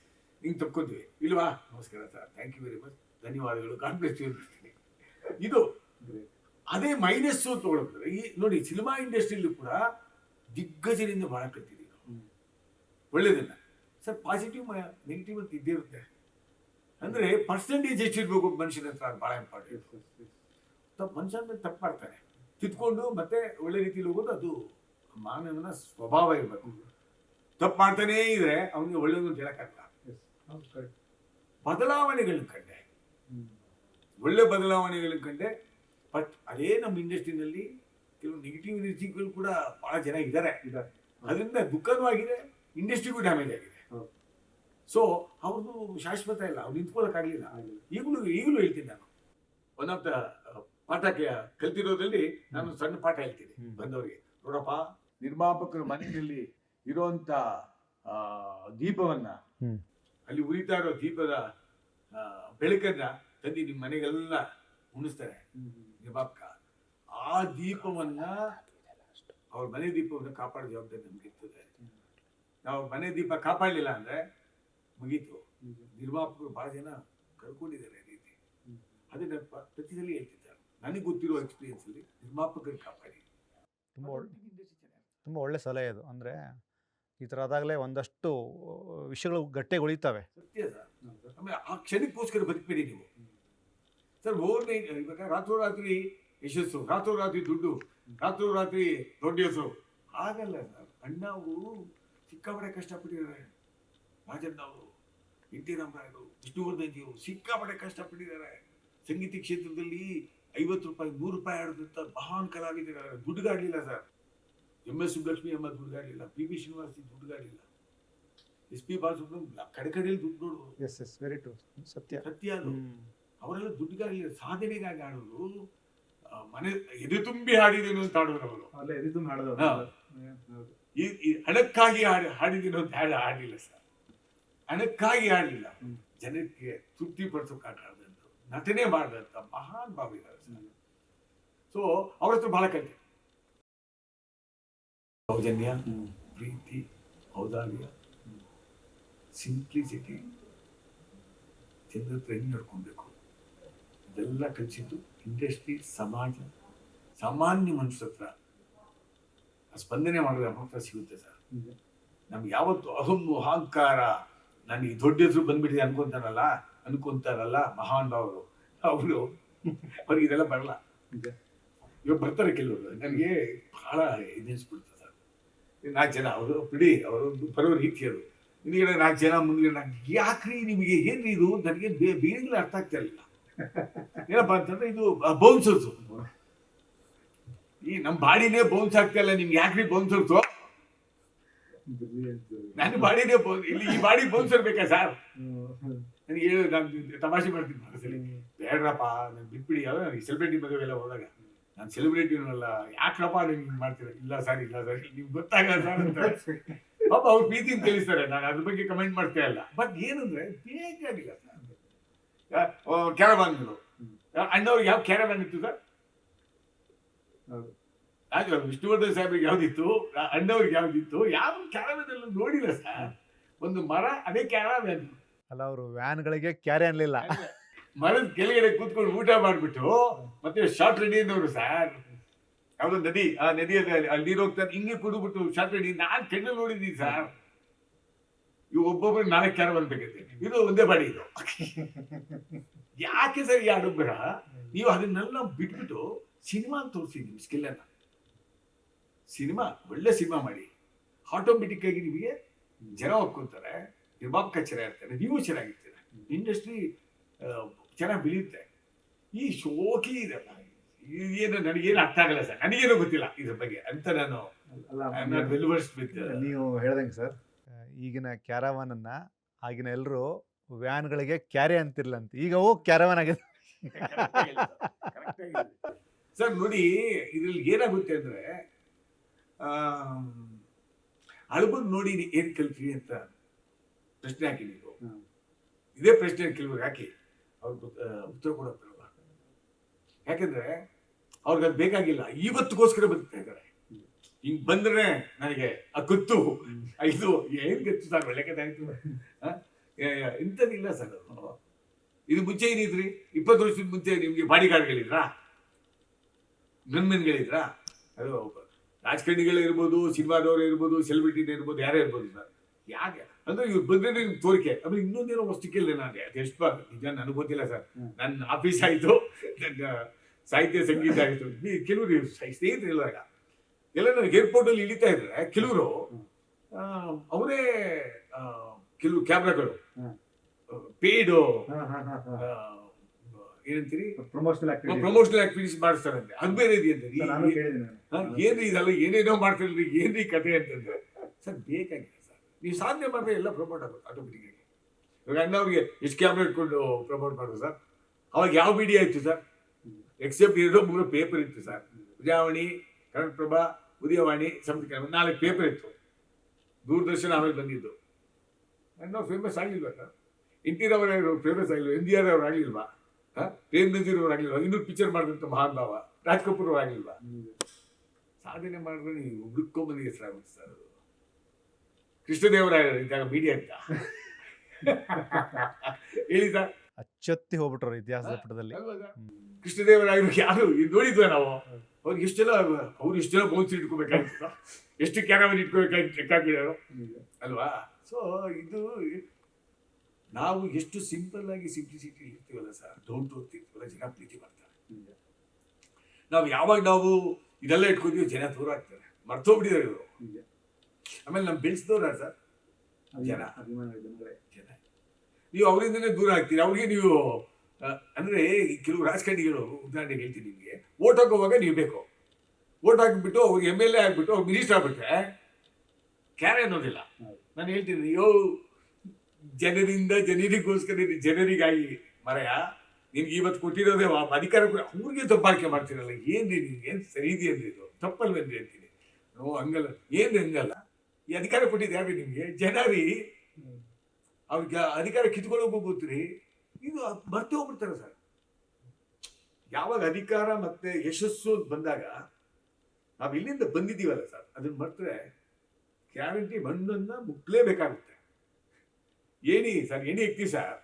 ಹಿಂಗೆ ತಕ್ಕೊತೀವಿ. ಇಲ್ವಾ, ನಮಸ್ಕಾರ sir, thank you very much, ಧನ್ಯವಾದಗಳು, ಗಾಡ್ ಬ್ಲೆಸ್ ಯು ಅಂತೀನಿ. ಇದು ಅದೇ ಮೈನಸ್ಸು ತಗೊಳ್ತಾರೆ. ಈ ನೋಡಿ, ಸಿನಿಮಾ ಇಂಡಸ್ಟ್ರಿಯಲ್ಲೂ ಕೂಡ ದಿಗ್ಗಜರಿಂದ ಬಹಳ ಕಲ್ತಿದ್ದೀವಿ ನಾವು ಒಳ್ಳೇದನ್ನ ಸರ್. ಪಾಸಿಟಿವ್ ನೆಗೆಟಿವ್ ಅಂತ ಇದ್ದೇ ಇರುತ್ತೆ. ಅಂದ್ರೆ ಪರ್ಸೆಂಟೇಜ್ ಎಷ್ಟಿರ್ಬೇಕು ಮನುಷ್ಯನ ಹತ್ರ, ಅದು ಬಹಳ ಇಂಪಾರ್ಟೆಂಟ್. ಮನುಷ್ಯ ಮೇಲೆ ತಪ್ಪು ಮಾಡ್ತಾನೆ, ತಿದ್ಕೊಂಡು ಮತ್ತೆ ಒಳ್ಳೆ ರೀತಿಯಲ್ಲಿ ಹೋಗೋದು ಅದು ಮಾನವನ ಸ್ವಭಾವ ಇರಬೇಕು. ತಪ್ಪು ಮಾಡ್ತಾನೇ ಇದ್ರೆ ಅವನಿಗೆ ಒಳ್ಳೆಯದು ಅಂತ ಹೇಳಕ್ಕಾಗಲ್ಲ. ಬದಲಾವಣೆಗಳನ್ನ ಕಂಡೆ, ಒಳ್ಳೆ ಬದಲಾವಣೆಗಳನ್ನ ಕಂಡೆ. ಬಟ್ ಅದೇ ನಮ್ಮ ಇಂಡಸ್ಟ್ರಿನಲ್ಲಿ ಕೆಲವು ನೆಗೆಟಿವ್ ಎನರ್ಜಿಗಳು ಕೂಡ ಬಹಳ ಜನ ಇದ್ದಾರೆ. ಅದರಿಂದ ದುಃಖನೂ ಆಗಿದೆ, ಇಂಡಸ್ಟ್ರಿಗೂ ಡ್ಯಾಮೇಜ್ ಆಗಿದೆ. ಸೊ ಅವ್ರದ್ದು ಶಾಶ್ವತ ಇಲ್ಲ, ಅವ್ರು ನಿಂತ್ಕೊಳ್ಳೋಕ್ಕಾಗಲಿಲ್ಲ. ಈಗಲೂ ಹೇಳ್ತೀನಿ ನಾನು. ಒನ್ ಆಫ್ ದ ಪಾಠಕ್ಕೆ ಕಲ್ತಿರೋದ್ರಲ್ಲಿ ನಾನು ಸಣ್ಣ ಪಾಠ ಹೇಳ್ತೀನಿ ಬಂದವರಿಗೆ. ನೋಡಪ್ಪ, ನಿರ್ಮಾಪಕರ ಮನೆಯಲ್ಲಿ ಇರೋಂಥ ದೀಪವನ್ನ, ಅಲ್ಲಿ ಉರಿತಾ ಇರೋ ದೀಪದ ಬೆಳಕನ್ನ ತಂದು ನಿಮ್ಮ ಮನೆಗೆಲ್ಲ ಉಣಿಸ್ತಾರೆ ನಿರ್ಮಾಪಕ. ಆ ದೀಪವನ್ನ, ಅವ್ರ ಮನೆ ದೀಪವನ್ನು ಕಾಪಾಡೋ ಜವಾಬ್ದಾರಿ ನಮ್ಗಿರ್ತದೆ. ನಾವು ಮನೆ ದೀಪ ಕಾಪಾಡಲಿಲ್ಲ ಅಂದ್ರೆ ಮುಗೀತು. ನಿರ್ಮಾಪಕರು ಬಹಳ ಜನ ಕಳ್ಕೊಂಡಿದ್ದಾರೆ ರೀತಿ. ಅದನ್ನ ಪ್ರತಿದಲ್ಲಿ ಹೇಳ್ತಿದ್ದಾರೆ. ನನಗೆ ಗೊತ್ತಿರೋ ಎಕ್ಸ್ಪೀರಿಯನ್ಸ್ ಅಲ್ಲಿ ನಿರ್ಮಾಪಕರು ಕಾಪಾಡಿ. ತುಂಬ ಒಳ್ಳೆ ಸಲಹೆ ಅದು. ಅಂದರೆ ಈ ಥರ ಆದಾಗಲೇ ಒಂದಷ್ಟು ವಿಷಯಗಳು ಗಟ್ಟಿಗೆ ಉಳಿತವೆ. ಸತ್ಯ ಸರ್. ಆಮೇಲೆ ಆ ಕ್ಷಣಕ್ಕೋಸ್ಕರ ಬದುಕಬೇಡಿ ನೀವು ಸರ್. ಓವರ್ ನೈಟ್ ಇವಾಗ ರಾತ್ರೋರಾತ್ರಿ ಯಶಸ್ಸು, ರಾತ್ರೋರಾತ್ರಿ ದುಡ್ಡು, ರಾತ್ರೋರಾತ್ರಿ ದೊಡ್ಡ ಹೆಸರು ಆಗಲ್ಲ ಸರ್. ಅಣ್ಣವರು ಸಿಕ್ಕಾಪಟ್ಟೆ ಕಷ್ಟಪಟ್ಟಿದ್ದಾರೆ. ರಾಜಣ್ಣ ಅವರು, ಎನ್ ಟಿ ರಾಮರಾಯರು, ವಿಷ್ಣುವರ್ಧನ್ ಜಿಯವರು ಸಿಕ್ಕಾಪಟ್ಟೆ ಕಷ್ಟಪಟ್ಟಿದ್ದಾರೆ. ಸಂಗೀತ ಕ್ಷೇತ್ರದಲ್ಲಿ 50 ರೂಪಾಯಿ 100 ರೂಪಾಯಿ ಆಡಿದಂಥ ಮಹಾನ್ ಕಲಾವಿದರಿದ್ದಾರೆ. ದುಡ್ಡುಗಾಡಲಿಲ್ಲ ಸರ್. MS ಸುಬ್ಬಲಕ್ಷ್ಮಿ ಅಮ್ಮ ದುಡ್ಡುಗಾಡಲಿಲ್ಲ, PB ಶ್ರೀನಿವಾಸ್ ದುಡ್ಡುಗಾಡಲಿಲ್ಲ, SP ಬಾಲಸುಬ್ರಹ್ಮಣ್ಯ ಕಡೆಯಲ್ಲಿ ದುಡ್ಡು ನೋಡೋದು. ಎಸ್ ವೆರಿ ಟ್ರೂ, ಸತ್ಯ ಅದು. ಅವರೆಲ್ಲ ದುಡ್ಡುಗಾಡಲಿಲ್ಲ, ಸಾಧನೆಗಾಗಿ ಆಡೋದು. ಮನೆ ಎದೆ ತುಂಬಿ ಹಾಡಿದೀನಿ ಅಂತ ಹಾಡೋರು ಅವರು. ಅಲ್ಲ ಎದ್ದು ಮಾಡೋದು ಹಾ. ಹೌದು. ಈ ಹಣಕ್ಕಾಗಿ ಹಾಡಿದೀನಿ ಅಂತ ಹಾಡಲಿಲ್ಲ ಸರ್. ಹಣಕ್ಕಾಗಿ ಹಾಡಲಿಲ್ಲ, ಜನಕ್ಕೆ ತೃಪ್ತಿ ಪಡಿಸೋಕೆ ಹಾಡಿದಂತ, ನಟನೆ ಮಾಡಿದಂತ ಮಹಾನ್ ಭಾವ ಇದ್ದಾರೆ ಸರ್. ಸೊ ಅವ್ರ ಹತ್ರ ಬಹಳ ಕಲಿತೆ. ಸೌಜನ್ಯ, ಪ್ರೀತಿ, ಔದಾರ್ಯ, ಸಿಂಪ್ಲಿಸಿಟಿ, ಜನರ ಹತ್ರ ಹೆಂಗ್ ನಡ್ಕೊಬೇಕು ಇದೆಲ್ಲ ಕಲಿಸಿದ್ದು ಇಂಡಸ್ಟ್ರಿ, ಸಮಾಜ, ಸಾಮಾನ್ಯ ಮನುಷ್ಯರ ಹತ್ರ ಸ್ಪಂದನೆ ಮಾಡಿದ್ರೆ ಮಾತ್ರ ಸಿಗುತ್ತೆ ಸರ್. ನಮ್ಗೆ ಯಾವತ್ತು ಅಹಂಕಾರ, ನನಗೆ ದೊಡ್ಡ ಹೆಸರು ಬಂದ್ಬಿಟ್ಟಿದೆ ಅನ್ಕೊಂತಾರಲ್ಲ ಮಹಾನ್ ಭಾವರು, ಅವ್ರಿಗೆ ಇದೆಲ್ಲ ಬರಲ್ಲ. ಇವಾಗ ಬರ್ತಾರೆ ಕೆಲವರು, ನನಗೆ ಬಹಳ ಇದೆನ್ಸ್ಬಿಡ್ತದೆ ಸರ್. 4 ಜನ ಅವರು ಬಿಡಿ, ಅವರೊಂದು ಬರೋ ರೀತಿಯರು, ಹಿಂದಿಗಡೆ 4 ಜನ ಮುಂದಿಗೆ ಯಾಕ್ರಿ ನಿಮಗೆ ಏನ್ರಿ ಇದು, ನನಗೆ ಬೇರೆಲ್ಲ ಅರ್ಥ ಆಗ್ತಾ ಇರಲಿಲ್ಲ. ಏನಪ್ಪ ಅಂತಂದ್ರೆ ಇದು ಬೌನ್ಸರ್ಸು, ಈ ನಮ್ಮ ಬಾಡಿನೇ ಬೌನ್ಸ್ ಆಗ್ತಾ ಇಲ್ಲ, ನಿಮ್ಗೆ ಯಾಕ್ರಿ ಬೌನ್ಸರ್ಸು? ನನ್ನ ಬಾಡಿನೇ ಇಲ್ಲಿ ಈ ಬಾಡಿ ಬೌನ್ಸರ್ ಬೇಕಾ ಸರ್? ನನಗೆ ಹೇಳು, ನಾನು ತಮಾಷೆ ಮಾಡ್ತೀನಿ ಮನಸ್ಸಲ್ಲಿ, ಬೇಡ್ರಪ್ಪ ನಾನು ಬಿಟ್ಬಿಡಿ. ಯಾವ್ದು ನನಗೆ ಸೆಲೆಬ್ರಿಟಿ ಮದುವೆಲ್ಲ ಹೋದಾಗ, ನಾನು ಸೆಲೆಬ್ರಿಟಿನಲ್ಲ, ಯಾಕ್ರಪ್ಪ ನೀವು ಮಾಡ್ತೀರ? ಇಲ್ಲ ಸರ್ ನಿಮ್ಗೆ ಗೊತ್ತಾಗಲ್ಲ ಸರ್ ಅಂತ ಪಾಪ ಅವ್ರು ಪ್ರೀತಿನ ತಿಳಿಸ್ತಾರೆ. ನಾನು ಅದ್ರ ಬಗ್ಗೆ ಕಮೆಂಟ್ ಮಾಡ್ತಾ ಇಲ್ಲ. ಬಟ್ ಏನಂದ್ರೆ ಬೇಕಾಗಿಲ್ಲ ಸರ್. ಕ್ಯಾರವಾನ್ಗಳು, ಅಣ್ಣವ್ರಿಗೆ ಯಾವ ಕ್ಯಾರವಾನ್ ಇತ್ತು ಸರ್? ವಿಷ್ಣುವರ್ಧನ್ ಸಾಹೇಬ್ರಿಗೆ ಯಾವ್ದಿತ್ತು, ಅಣ್ಣವ್ರಿಗೆ ಯಾವ್ದಿತ್ತು? ಯಾವ ಕ್ಯಾರವಾನ್ ಎಲ್ಲ ನೋಡಿಲ್ಲ ಸರ್. ಒಂದು ಮರ, ಅದೇ ಕ್ಯಾರವಾನ್. ಅಲ್ಲ, ಅವರು ವ್ಯಾನ್ಗಳಿಗೆ ಕ್ಯಾರಿ ಅನ್ಲಿಲ್ಲ, ಮರದ ಕೆಳಗಡೆ ಕೂತ್ಕೊಂಡು ಊಟ ಮಾಡ್ಬಿಟ್ಟು ಮತ್ತೆ ಶಾರ್ಟ್ ರೆಡಿ ಅನ್ನೋರು ಸರ್. ಯಾವ್ದೋ ನದಿ, ಆ ನದಿ ಅಲ್ಲಿ ನೀರು ಹೋಗ್ತಾರೆ, ಹಿಂಗೆ ಕುಡಿದ್ಬಿಟ್ಟು ಶಾರ್ಟ್ ರೆಡಿ. ನಾನ್ ಕಣ್ಣು ನೋಡಿದ್ದೀನಿ ಸರ್. ಇವು ಒಬ್ಬೊಬ್ರು 4 ಕ್ಯಾರವಾನ್ ಬೇಕೈತೆ, ಇದು ಒಂದೇ ಬಾಡಿ. ಇದು ಯಾಕೆ ಸರ್ ಈ ಆಡಂಬರ? ನೀವು ಅದನ್ನೆಲ್ಲ ಬಿಟ್ಬಿಟ್ಟು ಸಿನಿಮಾ ತೋರಿಸಿ, ನಿಮ್ ಸ್ಕಿಲ್ ಅನ್ನ. ಸಿನಿಮಾ, ಒಳ್ಳೆ ಸಿನಿಮಾ ಮಾಡಿ, ಆಟೋಮೆಟಿಕ್ ಆಗಿ ನಿಮಗೆ ಜನ ಒಪ್ಕೊಂತಾರೆ, ನಿರ್ಮಾಪಕ ಚೆನ್ನಾಗಿರ್ತಾರೆ, ನೀವು ಚೆನ್ನಾಗಿರ್ತೀರ, ಇಂಡಸ್ಟ್ರಿ ಚೆನ್ನಾಗಿ ಬೆಳೆಯುತ್ತೆ. ಈ ಶೋಕಿ ಇದೆಲ್ಲ ಏನು ನನಗೇನು ಅರ್ಥ ಆಗಲ್ಲ ಸರ್, ನನಗೇನು ಗೊತ್ತಿಲ್ಲ ಇದ್ರ ಬಗ್ಗೆ ಅಂತ. ನಾನು ನೀವು ಹೇಳ್ದಂಗೆ ಸರ್, ಈಗಿನ ಕ್ಯಾರವಾನ್ ಅನ್ನ ಆಗಿನ ಎಲ್ಲರೂ ವ್ಯಾನ್ಗಳಿಗೆ ಕ್ಯಾರಿ ಅಂತಿರ್ಲಂತ, ಈಗ ಅವು ಕ್ಯಾರವಾನ್ ಆಗಿದೆ ಸರ್. ನೋಡಿ, ಇದ್ರಲ್ಲಿ ಏನಾಗುತ್ತೆ ಅಂದ್ರೆ, ಅಳಬನ್ ನೋಡಿ ಏನ್ ಕಲ್ತ್ರಿ ಅಂತ ಪ್ರಶ್ನೆ ಹಾಕಿ ನೀವು. ಇದೇ ಪ್ರಶ್ನೆ ಕೆಲವ್ರಿಗೆ ಹಾಕಿ, ಅವ್ರಿಗೆ ಉತ್ತರ ಕೊಡೋಲ್ಲ. ಯಾಕಂದ್ರೆ ಅವ್ರಿಗೆ ಅದು ಬೇಕಾಗಿಲ್ಲ, ಇವತ್ತಿಗೋಸ್ಕರ ಬದುಕ್ತಾ ಇದ್ದಾರೆ. ಹಿಂಗ್ ಬಂದ್ರೆ ನನಗೆ ಆ ಗೊತ್ತು, ಇದು ಏನ್ ಗೊತ್ತು ಸರ್, ಒಳ್ಳೆ ಕಥೆ ಆಯ್ತು ಇಂಥದ್ದಿಲ್ಲ ಸರ್. ಇದು ಮುಂಚೆ ಏನಿದ್ರಿ? 20 ವರ್ಷದ ಮುಂಚೆ ನಿಮ್ಗೆ ಬಾಡಿ ಗಾರ್ಡ್ಗಳಿದ್ರಾ, ಗನ್ಮೆನ್ಗಳಿದ್ರಾ? ಅದು ರಾಜಕಾರಣಿಗಳು ಇರ್ಬೋದು, ಸಿನಿಮಾದವರು ಇರ್ಬೋದು, ಸೆಲೆಬ್ರಿಟಿನ ಇರ್ಬೋದು, ಯಾರೇ ಇರ್ಬೋದು ಸರ್. ಯಾಕೆ ಅಂದ್ರೆ ಇವ್ರು ಬಂದ್ರೆ ನಿಮ್ಗೆ ತೋರಿಕೆ. ಆಮೇಲೆ ಇನ್ನೊಂದೇನೋ ವಸ್ತು ಕೇಳಿದೆ ನನಗೆ, ಅದು ಎಷ್ಟು ಬಾರ್ ನಿಜ ನನಗೆ ಗೊತ್ತಿಲ್ಲ ಸರ್. ನನ್ನ ಆಫೀಸ್ ಆಯಿತು, ನನ್ನ ಸಾಹಿತ್ಯ ಸಂಗೀತ ಆಯಿತು, ಕೆಲವರು ಸ್ನೇಹಿತರು ಇರುವಾಗ ಎಲ್ಲ ನನಗೆ ಏರ್ಪೋರ್ಟಲ್ಲಿ ಇಳಿತಾ ಇದ್ರೆ ಕೆಲವರು ಅವರೇ ಕೆಲವು ಕ್ಯಾಮ್ರಾಗಳು ಪೇಯ್ಡು ಏನಂತೀರಿ ಪ್ರಮೋಷನಲ್ ಆಕ್ಟಿವಿಟೀಸ್ ಮಾಡಿಸ್ತಾರಂತೆ. ಅದು ಬೇರೆ ಇದೆಯಂತೆ. ಏನ್ರಿ ಇದೆಲ್ಲ ಏನೇನೋ ಮಾಡ್ತಿಲ್ರಿ, ಏನ್ರಿ ಕತೆ ಅಂತಂದ್ರೆ ಸರ್ ಬೇಕಾಗಿಲ್ಲ ಸರ್. ನೀವು ಸಾಧನೆ ಮಾಡಿದ್ರೆ ಎಲ್ಲ ಪ್ರಮೋಟ್ ಆಗುತ್ತೆ ಆಟೋಮೆಟಿಕ್ ಆಗಿ. ಇವಾಗ ಅಣ್ಣವ್ರಿಗೆ ಎಷ್ಟು ಕ್ಯಾಮ್ರಾ ಇಟ್ಕೊಂಡು ಪ್ರಮೋಟ್ ಮಾಡೋದು ಸರ್? ಅವಾಗ ಯಾವ ಮೀಡಿಯಾ ಇತ್ತು ಸರ್? ಎಕ್ಸೆಪ್ಟ್ 2-3 ಪೇಪರ್ ಇತ್ತು ಸರ್. ಪ್ರಜಾವಾಣಿ, ಕನ್ನಡಪ್ರಭ, ಉದಯವಾಣಿ, ಸಂಸ್ಕೃತಿ, 4 ಪೇಪರ್ ಇತ್ತು. ದೂರದರ್ಶನ ಆಮೇಲೆ ಬಂದಿದ್ದು. ಅಣ್ಣವ್ರು ಫೇಮಸ್ ಆಗಲಿಲ್ವಾ ಸರ್? NT ರಾವ್ ಫೇಮಸ್ ಆಗಿಲ್ವ? NDR ಅವ್ರು ಆಗಲಿಲ್ವಾ? ಪ್ರೇಮ್ ನಜೀರ್ ಅವ್ರು ಆಗಲಿಲ್ವಾ? 200 ಪಿಕ್ಚರ್ ಮಾಡಿದಂಥ ಮಹಾನ್ ಭಾವ ರಾಜ್ ಕಪೂರ್ ಅವ್ರು ಆಗಲಿಲ್ವಾ? ಸಾಧನೆ ಮಾಡಿದ್ರೆ ನೀವು ಹುಡುಕೊಂಬಂದು ಹೆಸರಾಗುತ್ತೆ ಸರ್. ಕೃಷ್ಣದೇವರಾಯ ಇದ್ದಾಗ ಮೀಡಿಯಾ ಅಂತ ಹೇಳಿ ಸರ್, ಅಚ್ಚೊತ್ತಿ ಹೋಗ್ಬಿಟ್ರು ಇತಿಹಾಸದ ಪುಟದಲ್ಲಿ. ಕೃಷ್ಣದೇವರಾಯರು ಯಾರು ನೋಡಿದ್ವಿ ನಾವು. ಅವ್ರಿಗೆ ಎಷ್ಟು ಜನ ಬೌನ್ಸ್ ಇಟ್ಕೋಬೇಕಾಗಿತ್ತು, ಎಷ್ಟು ಕ್ಯಾರವಾನ್ ಇಟ್ಕೋಬೇಕಾಗಿತ್ತು ಲೆಕ್ಕಾಕಿಡೋರು ಅಲ್ವಾ? ಸೊ ಇದು ನಾವು ಎಷ್ಟು ಸಿಂಪಲ್ ಆಗಿ ಸಿಂಪ್ಲಿಸಿಟಿ ಇರ್ತೀವಲ್ಲ ಸರ್, ಡೌನ್ ಟು ಅರ್ತ್ ಇರ್ತೀವಲ್ಲ, ಜನ ಪ್ರೀತಿ ಮಾಡ್ತಾರೆ. ನಾವು ಇದೆಲ್ಲ ಇಟ್ಕೊತೀವಿ, ಜನ ದೂರ ಆಗ್ತಾರೆ, ಮರ್ತೋಗ್ಬಿಟ್ಟಿದ್ದಾರೆ ಇವರು. ಆಮೇಲೆ ನಮ್ಮ ಬೆಳೆಸಿದವ್ರ ಸರ್ ಜನ. ನೀವು ಅವರಿಂದನೇ ದೂರ ಆಗ್ತೀರಿ. ಅವ್ರಿಗೆ ನೀವು ಅಂದ್ರೆ ಕೆಲವು ರಾಜಕಾರಣಿಗಳು, ಉದಾಹರಣೆಗೆ ಹೇಳ್ತೀನಿ ನಿಮಗೆ, ವೋಟ್ ಹಾಕೋವಾಗ ನೀವು ಬೇಕು, ವೋಟ್ ಹಾಕಿಬಿಟ್ಟು ಅವ್ರಿಗೆ MLA ಆಗ್ಬಿಟ್ಟು ಅವ್ರು ಮಿನಿಸ್ಟರ್ ಆಗ್ಬಿಟ್ರೆ ಕ್ಯಾರೆ ಅನ್ನೋದಿಲ್ಲ. ನಾನು ಹೇಳ್ತೀನಿ, ಜನರಿಂದ ಜನರಿಗೋಸ್ಕರ ಜನರಿಗಾಗಿ ಮರೆಯ ನಿನ್ಗೆ ಇವತ್ತು ಕೊಟ್ಟಿರೋದೇ ಅಧಿಕಾರ ಕೂಡ ಅವ್ರಿಗೆ ದಬ್ಬಾಳಿಕೆ ಮಾಡ್ತೀರಲ್ಲ, ಏನ್ರಿ ನೀವು, ಏನು ಸರಿ ಇದೆಯಲ್ರಿ ಇದು, ತಪ್ಪಲ್ವೇನ್ರಿ ಅಂತೀನಿ. ಹಂಗಲ್ಲ, ಏನು ಹಂಗಲ್ಲ. ಈ ಅಧಿಕಾರ ಕೊಟ್ಟಿದ್ದು ಯಾರು ನಿಮಗೆ? ಜನ ರೀ. ಅವ್ರಿಗೆ ಅಧಿಕಾರ ಕಿತ್ಕೊಳ್ಳೋಕೆ ಗೊತ್ತ್ರಿ. ಇದು ಮರ್ತು ಹೋಗ್ಬಿಡ್ತಾರೆ ಸರ್. ಯಾವಾಗ ಅಧಿಕಾರ ಮತ್ತೆ ಯಶಸ್ಸು ಬಂದಾಗ ನಾವು ಇಲ್ಲಿಂದ ಬಂದಿದ್ದೀವಲ್ಲ ಸರ್, ಅದನ್ನ ಮರ್ತರೆ ಗ್ಯಾರಂಟಿ ಮಣ್ಣನ್ನ ಮುಕ್ಲೇಬೇಕಾಗುತ್ತೆ. ಏನಿ ಸರ್, ಏನಿ ಎಕ್ತಿ ಸರ್,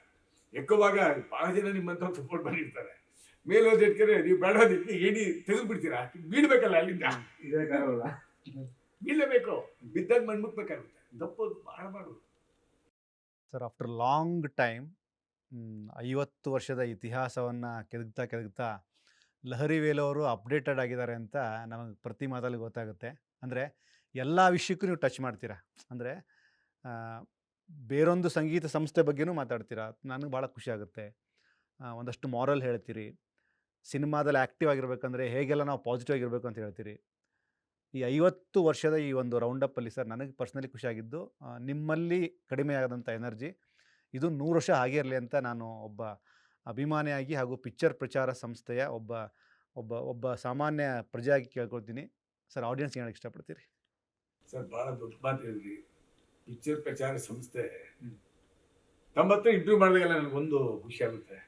ಎಕ್ಕುವಾಗ ಬಹಳ ಜನ ನಿಮ್ಮಂತ ಸಪೋರ್ಟ್ ಮಾಡಿರ್ತಾರೆ. ಮೇಲೋದ್ ಎಟ್ಕರೆ ನೀವು ಬೇಡೋದಕ್ಕೆ ಏನಿ ತೆಗೆದು ಬಿಡ್ತೀರಾ, ಬೀಳ್ಬೇಕಲ್ಲ ಅಲ್ಲಿಂದ. ಇದಕ್ಕಾಗಲ್ಲ. ಬೀಳಲೇಬೇಕು, ಬಿದ್ದಾಗ ಮಣ್ಣು ಮುಕ್ಬೇಕಾಗುತ್ತೆ. ದಪ್ಪೋದು ಬಹಳ ಮಾಡೋದು. ಸರ್, ಆಫ್ಟರ್ ಲಾಂಗ್ ಟೈಮ್ 50 ವರ್ಷದ ಇತಿಹಾಸವನ್ನು ಕೆದಕ್ತಾ ಲಹರಿ ವೇಲು ಅವರು ಅಪ್ಡೇಟೆಡ್ ಆಗಿದ್ದಾರೆ ಅಂತ ನಮಗೆ ಪ್ರತಿ ಮಾತಲ್ಲಿ ಗೊತ್ತಾಗುತ್ತೆ. ಅಂದರೆ ಎಲ್ಲ ವಿಷಯಕ್ಕೂ ನೀವು ಟಚ್ ಮಾಡ್ತೀರಾ. ಅಂದರೆ ಬೇರೊಂದು ಸಂಗೀತ ಸಂಸ್ಥೆ ಬಗ್ಗೆನೂ ಮಾತಾಡ್ತೀರಾ. ನನಗೆ ಭಾಳ ಖುಷಿ ಆಗುತ್ತೆ. ಒಂದಷ್ಟು ಮಾರಲ್ ಹೇಳ್ತೀರಿ. ಸಿನಿಮಾದಲ್ಲಿ ಆ್ಯಕ್ಟಿವ್ ಆಗಿರ್ಬೇಕಂದ್ರೆ ಹೇಗೆಲ್ಲ ನಾವು ಪಾಸಿಟಿವ್ ಆಗಿರಬೇಕು ಅಂತ ಹೇಳ್ತೀರಿ. ಈ 50 ವರ್ಷದ ಈ ಒಂದು ರೌಂಡಪ್ಪಲ್ಲಿ ಸರ್, ನನಗೆ ಪರ್ಸ್ನಲಿ ಖುಷಿಯಾಗಿದ್ದು ನಿಮ್ಮಲ್ಲಿ ಕಡಿಮೆ ಆದಂಥ ಎನರ್ಜಿ ಇದು 100 ವರ್ಷ ಹಾಗೇ ಇರಲಿ ಅಂತ ನಾನು ಒಬ್ಬ ಅಭಿಮಾನಿಯಾಗಿ ಹಾಗೂ ಪಿಕ್ಚರ್ ಪ್ರಚಾರ ಸಂಸ್ಥೆಯ ಒಬ್ಬ ಒಬ್ಬ ಒಬ್ಬ ಸಾಮಾನ್ಯ ಪ್ರಜೆಯಾಗಿ ಕೇಳ್ಕೊಳ್ತೀನಿ. ಸರ್, ಆಡಿಯನ್ಸ್ಗೆ ಹೇಳಕ್ಕೆ ಇಷ್ಟಪಡ್ತೀರಿ? ಸರ್, ಬಹಳ ದೊಡ್ಡ ಮಾತು ಹೇಳಿದ್ರಿ. ಪಿಕ್ಚರ್ ಪ್ರಚಾರ ಸಂಸ್ಥೆ ತಮ್ಮ ಹತ್ರ ಇಂಟರ್ವ್ಯೂ ಮಾಡಿದಾಗೆಲ್ಲ ನನಗೊಂದು ಖುಷಿ ಆಗುತ್ತೆ.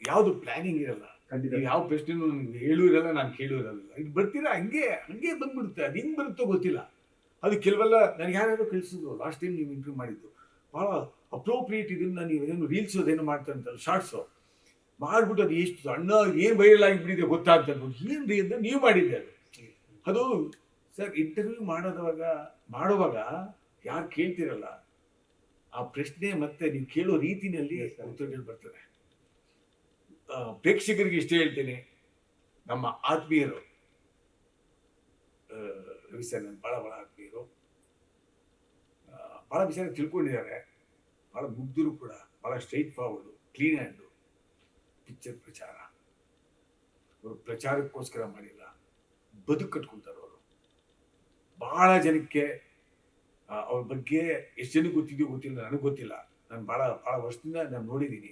ಯಾವುದು ಪ್ಲಾನಿಂಗ್ ಇರಲ್ಲ, ಖಂಡಿತ. ನೀವು ಯಾವ ಪ್ರಶ್ನೆನೂ ನಿಮ್ಗೆ ಹೇಳೂ ಇರಲ್ಲ, ನಾನು ಕೇಳೂ ಇರಲ್ಲ. ಇದು ಬರ್ತೀರಾ ಹಂಗೆ ಹಂಗೆ ಬಂದ್ಬಿಡುತ್ತೆ. ಅದು ಹಿಂಗೆ ಬರುತ್ತೋ ಗೊತ್ತಿಲ್ಲ. ಅದು ಕೆಲವೆಲ್ಲ ನನಗೆ ಯಾರ್ಯಾರು ಕಳಿಸಿದ್ರು. ಲಾಸ್ಟ್ ಟೈಮ್ ನೀವು ಇಂಟರ್ವ್ಯೂ ಮಾಡಿದ್ದು ಭಾಳ ಅಪ್ರೋಪ್ರಿಯೇಟ್. ಇದನ್ನ ನೀವೇನು ರೀಲ್ಸ್ ಅದೇನು ಮಾಡ್ತಾರಂತಲ್ಲ, ಶಾರ್ಟ್ಸು ಮಾಡಿಬಿಟ್ಟು ಅದು ಎಷ್ಟು ಸಣ್ಣ ಏನು ವೈರಲ್ ಆಗಿಬಿಟ್ಟಿದೆ ಗೊತ್ತಾಗ್ತದೆ. ಏನು ರೀ ಅಂತ ನೀವು ಮಾಡಿದ್ದೆ ಅದು ಸರ್. ಇಂಟರ್ವ್ಯೂ ಮಾಡುವಾಗ ಯಾರು ಕೇಳ್ತಿರಲ್ಲ, ಆ ಪ್ರಶ್ನೆ ಮತ್ತೆ ನೀವು ಕೇಳೋ ರೀತಿನಲ್ಲಿ ಉತ್ತರಗಳು ಬರ್ತದೆ. ಪ್ರೇಕ್ಷಕರಿಗೆ ಇಷ್ಟೇ ಹೇಳ್ತೇನೆ, ನಮ್ಮ ಆತ್ಮೀಯರು ರವಿ ಸರ್ ನನ್ನ ಭಾಳ ಆತ್ಮೀಯರು, ಭಾಳ ವಿಚಾರ ತಿಳ್ಕೊಂಡಿದ್ದಾರೆ. ಭಾಳ ಮುಗ್ಧರು ಕೂಡ, ಭಾಳ straight forward, clean hand. Picture ಪ್ರಚಾರ ಅವರು ಪ್ರಚಾರಕ್ಕೋಸ್ಕರ ಮಾಡಿಲ್ಲ, ಬದುಕು ಕಟ್ಕೊಳ್ತಾರೆ ಅವರು. ಭಾಳ ಜನಕ್ಕೆ ಅವ್ರ ಬಗ್ಗೆ ಎಷ್ಟು ಜನಕ್ಕೆ ಗೊತ್ತಿದೆಯೋ ಗೊತ್ತಿಲ್ಲ, ನನಗೆ ಗೊತ್ತಿಲ್ಲ. ನಾನು ಭಾಳ ವರ್ಷದಿಂದ ನಾನು ನೋಡಿದ್ದೀನಿ.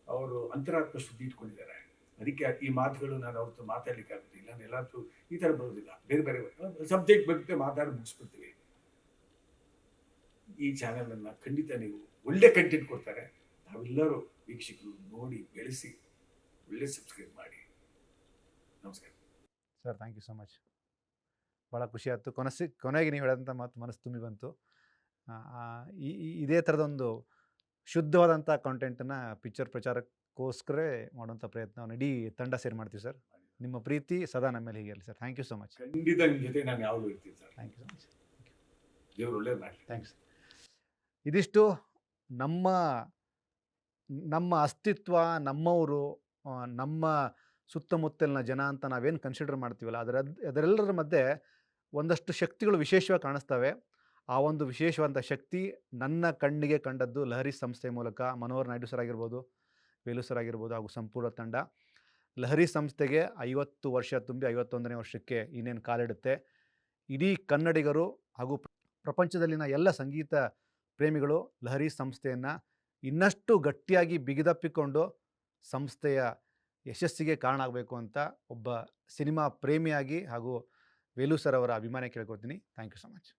ಅವರು ಅಂತರಾತ್ಮ ಶುದ್ಧಿ ಇಟ್ಕೊಂಡಿದ್ದಾರೆ. ಅದಕ್ಕೆ ಈ ಮಾತುಗಳು ನಾನು ಅವ್ರ ಹತ್ರ ಮಾತಾಡ್ಲಿಕ್ಕೆ ಆಗುತ್ತಿಲ್ಲ. ನಾನು ಎಲ್ಲಾದ್ರೂ ಈ ಥರ ಬರೋದಿಲ್ಲ. ಬೇರೆ ಸಬ್ಜೆಕ್ಟ್ ಬರುತ್ತೆ, ಮಾತಾಡಿ ಮುಗಿಸ್ಬಿಡ್ತೀವಿ. ಈ ಚಾನೆಲನ್ನು ಖಂಡಿತ ನೀವು ಒಳ್ಳೆ ಕಂಟೆಂಟ್ ಕೊಡ್ತಾರೆ. ನಾವೆಲ್ಲರೂ ವೀಕ್ಷಕರು ನೋಡಿ ಬೆಳೆಸಿ ಒಳ್ಳೆ ಸಬ್ಸ್ಕ್ರೈಬ್ ಮಾಡಿ. ನಮಸ್ಕಾರ sir, thank you so much. ಭಾಳ ಖುಷಿ ಆಯಿತು. ಕೊನೆಗೆ ನೀವು ಹೇಳಿದಂಥ ಮಾತು ಮನಸ್ಸು ತುಂಬಿ ಬಂತು. ಇದೇ ಥರದೊಂದು ಶುದ್ಧವಾದಂಥ ಕಾಂಟೆಂಟನ್ನು ಪಿಕ್ಚರ್ ಪ್ರಚಾರಕ್ಕೋಸ್ಕರ ಮಾಡುವಂಥ ಪ್ರಯತ್ನ ಇಡೀ ತಂಡ ಸೇರಿ ಮಾಡ್ತೀವಿ ಸರ್. ನಿಮ್ಮ ಪ್ರೀತಿ ಸದಾ ನಮ್ಮ ಮೇಲೆ ಹೀಗೆ ಇರಲಿ sir. Thank you so much. ಖಂಡಿತ ನಿಮ್ಮ ಜೊತೆ ನಾನು ಯಾವಾಗಲೂ ಇರ್ತೀನಿ sir. Thank you so much. ದೇವರು ಒಳ್ಳೇದು ಮಾಡಲಿ. ಥ್ಯಾಂಕ್ಸ್. ಇದಿಷ್ಟು ನಮ್ಮ ಅಸ್ತಿತ್ವ, ನಮ್ಮವರು, ನಮ್ಮ ಸುತ್ತಮುತ್ತಲಿನ ಜನ ಅಂತ ನಾವೇನು ಕನ್ಸಿಡರ್ ಮಾಡ್ತೀವಲ್ಲ, ಅದರೆಲ್ಲರ ಮಧ್ಯೆ ಒಂದಷ್ಟು ಶಕ್ತಿಗಳು ವಿಶೇಷವಾಗಿ ಕಾಣಿಸ್ತವೆ. ಆ ಒಂದು ವಿಶೇಷವಾದಂಥ ಶಕ್ತಿ ನನ್ನ ಕಣ್ಣಿಗೆ ಕಂಡದ್ದು ಲಹರಿ ಸಂಸ್ಥೆ ಮೂಲಕ. ಮನೋಹರ್ ನಾಯ್ಡು ಸರ್ ಆಗಿರ್ಬೋದು, ವೇಲು ಸರ್ ಆಗಿರ್ಬೋದು, ಹಾಗೂ ಸಂಪೂರ್ಣ ತಂಡ. ಲಹರಿ ಸಂಸ್ಥೆಗೆ 50 ವರ್ಷ ತುಂಬಿ 51ನೇ ವರ್ಷಕ್ಕೆ ಇನ್ನೇನು ಕಾಲಿಡುತ್ತೆ. ಇಡೀ ಕನ್ನಡಿಗರು ಹಾಗೂ ಪ್ರಪಂಚದಲ್ಲಿನ ಎಲ್ಲ ಸಂಗೀತ ಪ್ರೇಮಿಗಳು ಲಹರಿ ಸಂಸ್ಥೆಯನ್ನು ಇನ್ನಷ್ಟು ಗಟ್ಟಿಯಾಗಿ ಬಿಗಿದಪ್ಪಿಕೊಂಡು ಸಂಸ್ಥೆಯ ಯಶಸ್ಸಿಗೆ ಕಾರಣ ಆಗಬೇಕು ಅಂತ ಒಬ್ಬ ಸಿನಿಮಾ ಪ್ರೇಮಿಯಾಗಿ ಹಾಗೂ ವೇಲು ಸರ್ ಅವರ ಅಭಿಮಾನಿ ಕೇಳ್ಕೊತೀನಿ. Thank you so much.